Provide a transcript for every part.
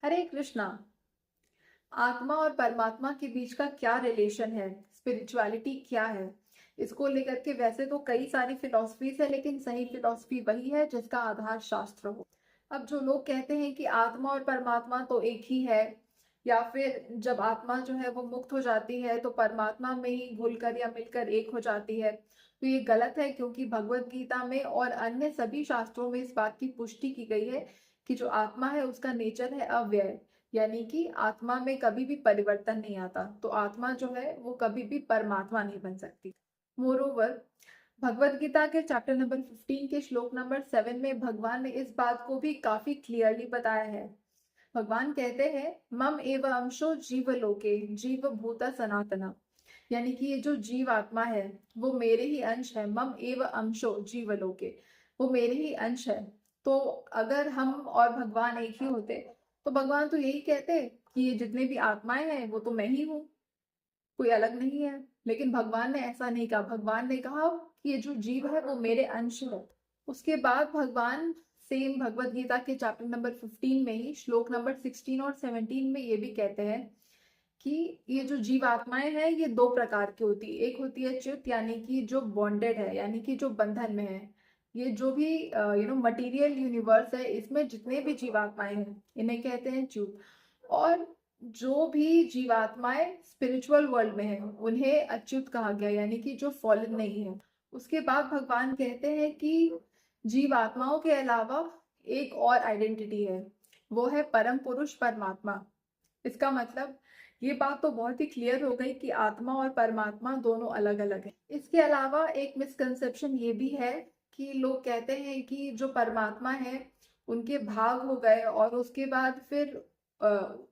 हरे कृष्णा। आत्मा और परमात्मा के बीच का क्या रिलेशन है, स्पिरिचुअलिटी क्या है, इसको लेकर के वैसे तो कई सारी फिलॉसफीज है, लेकिन सही फिलॉसफी वही है जिसका आधार शास्त्र हो। अब जो लोग कहते हैं कि आत्मा और परमात्मा तो एक ही है, या फिर जब आत्मा जो है वो मुक्त हो जाती है तो परमात्मा में ही घुलकर या मिलकर एक हो जाती है, तो ये गलत है। क्योंकि भगवत गीता में और अन्य सभी शास्त्रों में इस बात की पुष्टि की गई है कि जो आत्मा है उसका नेचर है अव्यय, यानी कि आत्मा में कभी भी परिवर्तन नहीं आता। तो आत्मा जो है वो कभी भी परमात्मा नहीं बन सकती। मोरोवर, भगवत गीता के चैप्टर नंबर 15 के श्लोक नंबर 7 में भगवान ने इस बात को भी काफी क्लियरली बताया है। भगवान कहते हैं, मम एव अंशो जीव लोके जीव भूता सनातना, यानी कि ये जो जीव आत्मा है वो मेरे ही अंश है। मम एव अंशो जीव लोके, वो मेरे ही अंश है। तो अगर हम और भगवान एक ही होते तो भगवान तो यही कहते कि ये जितने भी आत्माएं हैं वो तो मैं ही हूँ, कोई अलग नहीं है। लेकिन भगवान ने ऐसा नहीं कहा। भगवान ने कहा कि ये जो जीव है वो मेरे अंश है। उसके बाद भगवान सेम भगवत गीता के चैप्टर नंबर 15 में ही श्लोक नंबर 16 और 17 में ये भी कहते हैं कि ये जो जीव आत्माएं हैं ये दो प्रकार की होती है। एक होती है च्युत, यानी कि जो बॉन्डेड है, यानी कि जो बंधन में है। ये जो भी मटेरियल यूनिवर्स है इसमें जितने भी जीवात्माएं हैं इन्हें कहते हैं च्युत। और जो भी जीवात्माएं स्पिरिचुअल वर्ल्ड में है उन्हें अच्युत कहा गया, यानी कि जो फॉलन नहीं है। उसके बाद भगवान कहते हैं कि जीवात्माओं के अलावा एक और आइडेंटिटी है, वो है परम पुरुष परमात्मा। इसका मतलब ये बात तो बहुत ही क्लियर हो गई कि आत्मा और परमात्मा दोनों अलग अलग है। इसके अलावा एक मिसकंसेप्शन ये भी है कि लोग कहते हैं कि जो परमात्मा है उनके भाग हो गए और उसके बाद फिर अ,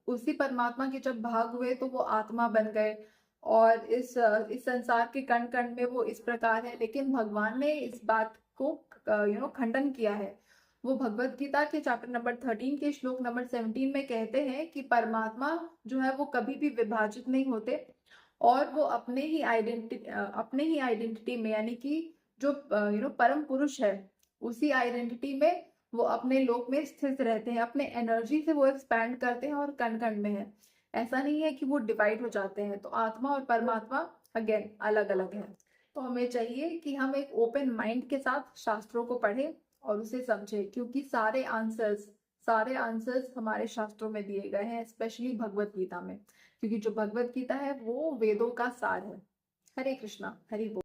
उसी परमात्मा के जब भाग हुए तो वो आत्मा बन गए, और इस संसार के कण कण में वो इस प्रकार है। लेकिन भगवान ने इस बात को खंडन किया है। वो भगवत गीता के चैप्टर नंबर 13 के श्लोक नंबर 17 में कहते हैं कि परमात्मा जो है वो कभी भी विभाजित नहीं होते, और वो अपने ही आइडेंटिटी में, यानी कि जो परम पुरुष है उसी आइडेंटिटी में वो अपने लोक में स्थित रहते हैं। अपने एनर्जी से वो एक्सपैंड करते हैं और कण कण में है। ऐसा नहीं है कि वो डिवाइड हो जाते हैं। तो आत्मा और परमात्मा अगेन अलग अलग है। तो हमें चाहिए कि हम एक ओपन माइंड के साथ शास्त्रों को पढ़ें और उसे समझे, क्योंकि सारे आंसर्स हमारे शास्त्रों में दिए गए हैं, स्पेशली भगवत गीता में। क्योंकि जो भगवत गीता है वो वेदों का सार है। हरे कृष्णा, हरि बोल।